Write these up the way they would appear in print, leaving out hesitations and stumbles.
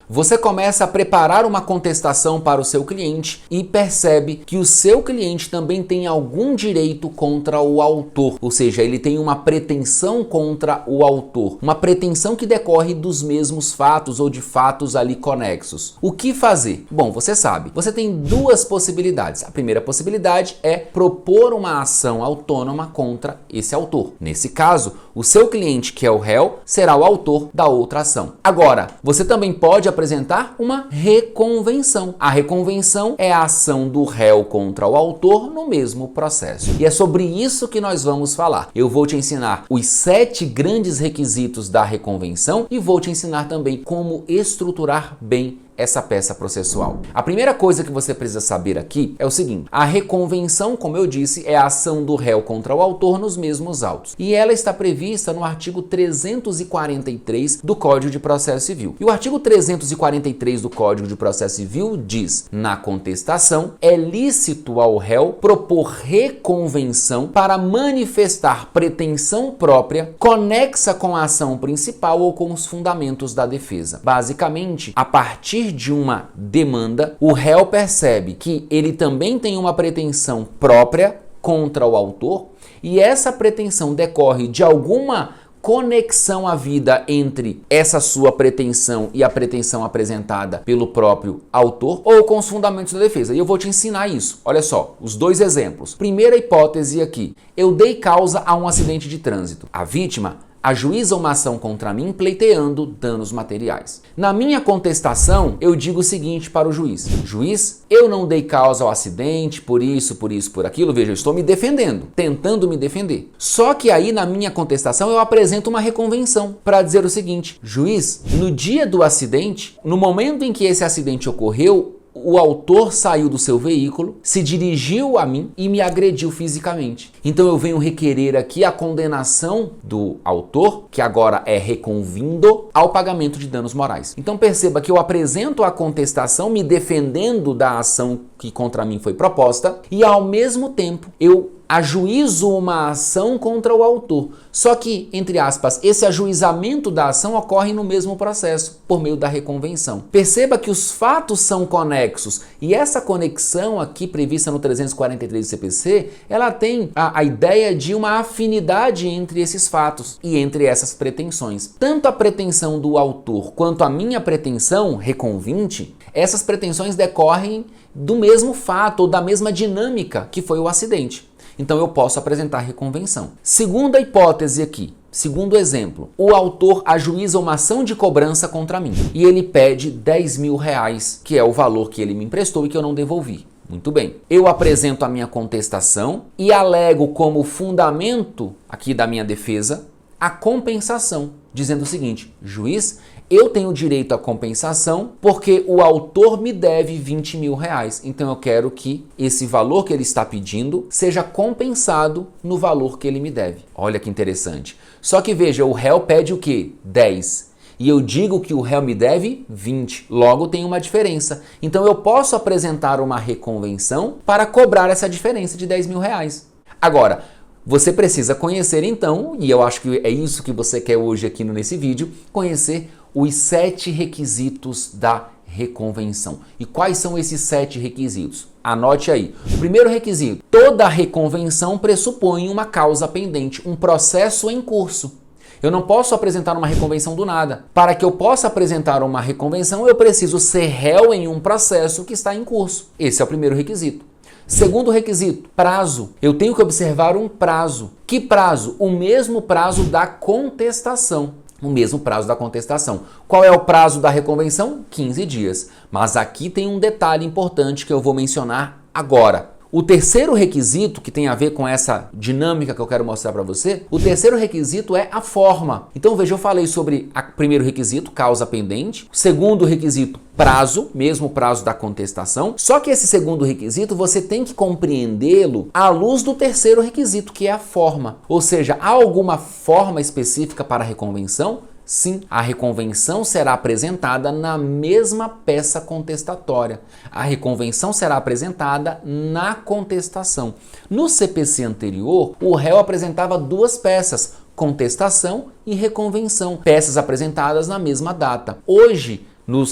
Você começa a preparar uma contestação para o seu cliente e percebe que o seu cliente também tem algum direito contra o autor, ou seja, ele tem uma pretensão contra o autor, uma pretensão que decorre dos mesmos fatos ou de fatos ali conexos. O que fazer? Bom, você sabe, você tem duas possibilidades. A primeira possibilidade é propor uma ação autônoma contra esse autor. Nesse caso, o seu cliente, que é o réu, será o autor da outra ação. Agora, você também pode apresentar uma reconvenção. A reconvenção é a ação do réu contra o autor no mesmo processo. E é sobre isso que nós vamos falar. Eu vou te ensinar os 7 grandes requisitos da reconvenção e vou te ensinar também como estruturar bem essa peça processual. A primeira coisa que você precisa saber aqui é o seguinte: a reconvenção, como eu disse, é a ação do réu contra o autor nos mesmos autos. E ela está prevista no artigo 343 do Código de Processo Civil. E o artigo 343 do Código de Processo Civil diz: na contestação, é lícito ao réu propor reconvenção para manifestar pretensão própria conexa com a ação principal ou com os fundamentos da defesa. Basicamente, a partir de uma demanda, o réu percebe que ele também tem uma pretensão própria contra o autor e essa pretensão decorre de alguma conexão havida entre essa sua pretensão e a pretensão apresentada pelo próprio autor ou com os fundamentos da defesa. E eu vou te ensinar isso. Olha só, os 2 exemplos. Primeira hipótese aqui: eu dei causa a um acidente de trânsito. A vítima ajuiza uma ação contra mim pleiteando danos materiais. Na minha contestação, eu digo o seguinte para o juiz: juiz, eu não dei causa ao acidente, por isso, por aquilo. Veja, eu estou me defendendo, tentando me defender. Só que aí na minha contestação eu apresento uma reconvenção para dizer o seguinte: juiz, no dia do acidente, no momento em que esse acidente ocorreu, o autor saiu do seu veículo, se dirigiu a mim e me agrediu fisicamente. Então eu venho requerer aqui a condenação do autor, que agora é reconvindo, ao pagamento de danos morais. Então perceba que eu apresento a contestação me defendendo da ação que contra mim foi proposta e ao mesmo tempo eu ajuizo uma ação contra o autor. Só que, entre aspas, esse ajuizamento da ação ocorre no mesmo processo, por meio da reconvenção. Perceba que os fatos são conexos e essa conexão aqui prevista no 343 do CPC, ela tem a ideia de uma afinidade entre esses fatos e entre essas pretensões. Tanto a pretensão do autor quanto a minha pretensão reconvinte, essas pretensões decorrem do mesmo fato ou da mesma dinâmica que foi o acidente. Então eu posso apresentar reconvenção. Segunda hipótese aqui, segundo exemplo, o autor ajuiza uma ação de cobrança contra mim e ele pede 10 mil reais, que é o valor que ele me emprestou e que eu não devolvi. Muito bem, eu apresento a minha contestação e alego como fundamento aqui da minha defesa a compensação, dizendo o seguinte: juiz, eu tenho direito à compensação porque o autor me deve 20 mil reais. Então eu quero que esse valor que ele está pedindo seja compensado no valor que ele me deve. Olha que interessante. Só que veja, o réu pede o quê? 10. E eu digo que o réu me deve 20. Logo tem uma diferença. Então eu posso apresentar uma reconvenção para cobrar essa diferença de 10 mil reais. Agora, você precisa conhecer então, e eu acho que é isso que você quer hoje aqui nesse vídeo, conhecer os 7 requisitos da reconvenção. E quais são esses 7 requisitos? Anote aí. Primeiro requisito: toda reconvenção pressupõe uma causa pendente, um processo em curso. Eu não posso apresentar uma reconvenção do nada. Para que eu possa apresentar uma reconvenção, eu preciso ser réu em um processo que está em curso. Esse é o primeiro requisito. Segundo requisito: prazo. Eu tenho que observar um prazo. Que prazo? O mesmo prazo da contestação. O mesmo prazo da contestação. Qual é o prazo da reconvenção? 15 dias. Mas aqui tem um detalhe importante que eu vou mencionar agora. O terceiro requisito, que tem a ver com essa dinâmica que eu quero mostrar para você, o terceiro requisito é a forma. Então veja, eu falei sobre o primeiro requisito, causa pendente. O segundo requisito, prazo, mesmo prazo da contestação. Só que esse segundo requisito você tem que compreendê-lo à luz do terceiro requisito, que é a forma. Ou seja, há alguma forma específica para a reconvenção? Sim, a reconvenção será apresentada na mesma peça contestatória. A reconvenção será apresentada na contestação. No CPC anterior, o réu apresentava 2 peças, contestação e reconvenção, peças apresentadas na mesma data. Hoje,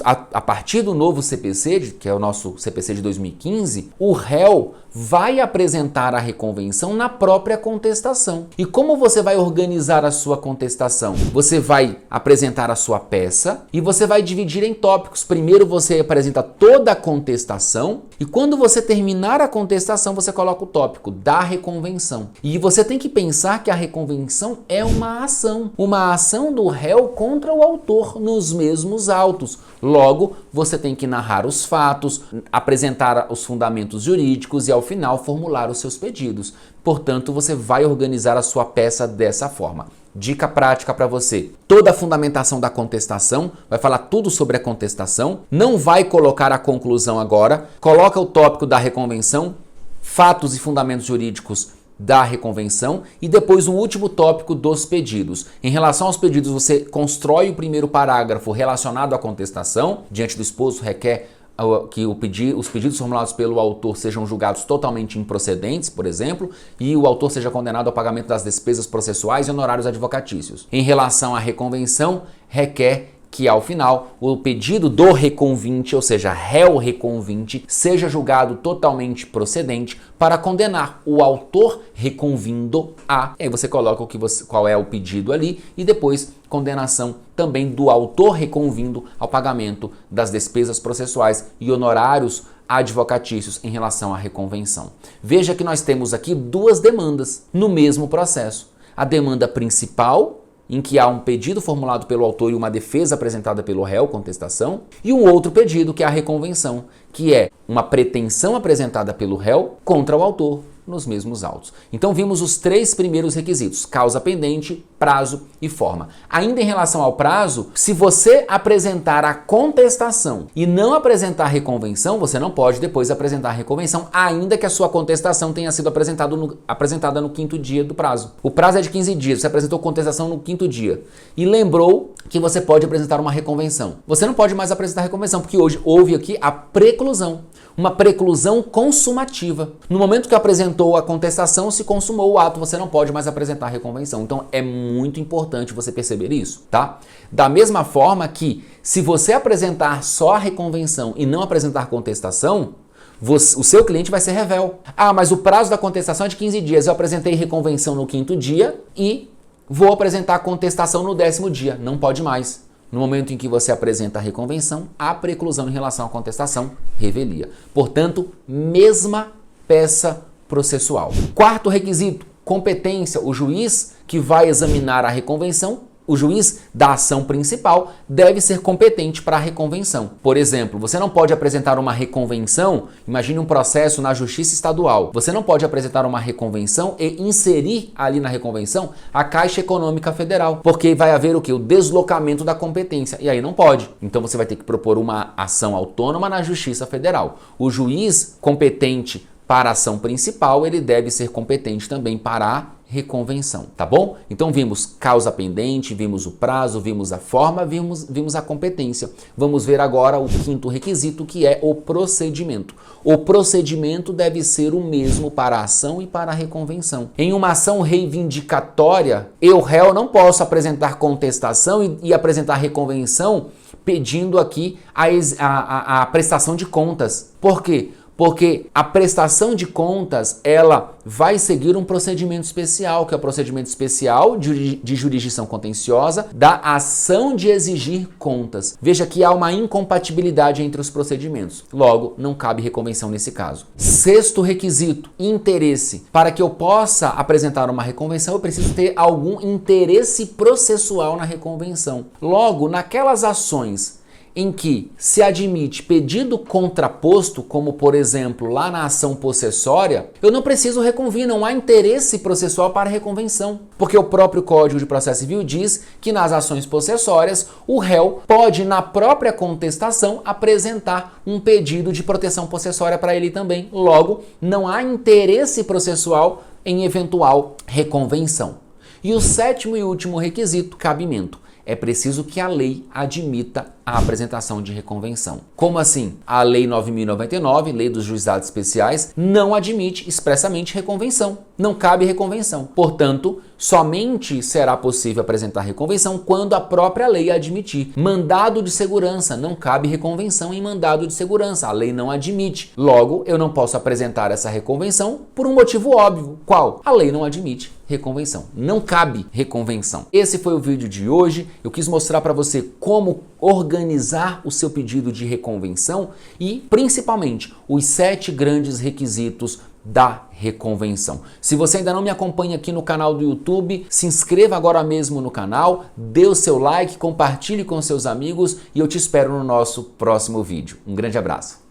a partir do novo CPC, que é o nosso CPC de 2015, o réu vai apresentar a reconvenção na própria contestação. E como você vai organizar a sua contestação? Você vai apresentar a sua peça e você vai dividir em tópicos. Primeiro você apresenta toda a contestação e quando você terminar a contestação, você coloca o tópico da reconvenção. E você tem que pensar que a reconvenção é uma ação do réu contra o autor nos mesmos autos. Logo, você tem que narrar os fatos, apresentar os fundamentos jurídicos e, ao final, formular os seus pedidos. Portanto, você vai organizar a sua peça dessa forma. Dica prática para você. Toda a fundamentação da contestação, vai falar tudo sobre a contestação, não vai colocar a conclusão agora, coloca o tópico da reconvenção, fatos e fundamentos jurídicos da reconvenção e depois o último tópico dos pedidos. Em relação aos pedidos, você constrói o primeiro parágrafo relacionado à contestação. Diante do exposto, requer que os pedidos formulados pelo autor sejam julgados totalmente improcedentes, por exemplo, e o autor seja condenado ao pagamento das despesas processuais e honorários advocatícios. Em relação à reconvenção, requer que ao final o pedido do reconvinte, ou seja, réu reconvinte, seja julgado totalmente procedente para condenar o autor reconvindo a. E aí você coloca qual é o pedido ali e depois condenação também do autor reconvindo ao pagamento das despesas processuais e honorários advocatícios em relação à reconvenção. Veja que nós temos aqui duas demandas no mesmo processo. A demanda principal, em que há um pedido formulado pelo autor e uma defesa apresentada pelo réu, contestação, e um outro pedido que é a reconvenção, que é uma pretensão apresentada pelo réu contra o autor nos mesmos autos. Então vimos os três primeiros requisitos: causa pendente, prazo e forma. Ainda em relação ao prazo, se você apresentar a contestação e não apresentar a reconvenção, você não pode depois apresentar a reconvenção, ainda que a sua contestação tenha sido apresentada no 5º dia do prazo. O prazo é de 15 dias, você apresentou contestação no 5º dia e lembrou que você pode apresentar uma reconvenção. Você não pode mais apresentar a reconvenção, porque hoje houve aqui a preclusão. Uma preclusão consumativa. No momento que apresentou a contestação, se consumou o ato, você não pode mais apresentar a reconvenção. Então é muito importante você perceber isso, tá? Da mesma forma que, se você apresentar só a reconvenção e não apresentar contestação, o seu cliente vai ser revel. Ah, mas o prazo da contestação é de 15 dias. Eu apresentei reconvenção no 5º dia e vou apresentar a contestação no 10º dia. Não pode mais. No momento em que você apresenta a reconvenção, há preclusão em relação à contestação, revelia. Portanto, mesma peça processual. Quarto requisito, competência. O juiz que vai examinar a reconvenção, o juiz da ação principal, deve ser competente para a reconvenção. Por exemplo, você não pode apresentar uma reconvenção, imagine um processo na Justiça Estadual. Você não pode apresentar uma reconvenção e inserir ali na reconvenção a Caixa Econômica Federal, porque vai haver o quê? O deslocamento da competência, e aí não pode. Então você vai ter que propor uma ação autônoma na Justiça Federal. O juiz competente para a ação principal, ele deve ser competente também para a reconvenção, tá bom? Então vimos causa pendente, vimos o prazo, vimos a forma, vimos a competência. Vamos ver agora o 5º requisito, que é o procedimento. O procedimento deve ser o mesmo para a ação e para a reconvenção. Em uma ação reivindicatória, eu, réu, não posso apresentar contestação e apresentar reconvenção pedindo aqui a prestação de contas. Por quê? Porque a prestação de contas, ela vai seguir um procedimento especial, que é o procedimento especial de jurisdição contenciosa da ação de exigir contas. Veja que há uma incompatibilidade entre os procedimentos. Logo, não cabe reconvenção nesse caso. Sexto requisito, interesse. Para que eu possa apresentar uma reconvenção, eu preciso ter algum interesse processual na reconvenção. Logo, naquelas ações em que se admite pedido contraposto, como por exemplo lá na ação possessória, eu não preciso reconvir, não há interesse processual para reconvenção, porque o próprio Código de Processo Civil diz que nas ações possessórias o réu pode na própria contestação apresentar um pedido de proteção possessória para ele também. Logo, não há interesse processual em eventual reconvenção. E o sétimo e último requisito, cabimento. é preciso que a lei admita a apresentação de reconvenção. Como assim? A Lei 9.099, Lei dos Juizados Especiais, não admite expressamente reconvenção. Não cabe reconvenção. Portanto, somente será possível apresentar reconvenção quando a própria lei admitir. Mandado de segurança, não cabe reconvenção em mandado de segurança. A lei não admite. Logo, eu não posso apresentar essa reconvenção por um motivo óbvio. Qual? A lei não admite reconvenção. Não cabe reconvenção. Esse foi o vídeo de hoje. Eu quis mostrar para você como organizar o seu pedido de reconvenção e, principalmente, os 7 grandes requisitos da reconvenção. Se você ainda não me acompanha aqui no canal do YouTube, se inscreva agora mesmo no canal, dê o seu like, compartilhe com seus amigos e eu te espero no nosso próximo vídeo. Um grande abraço.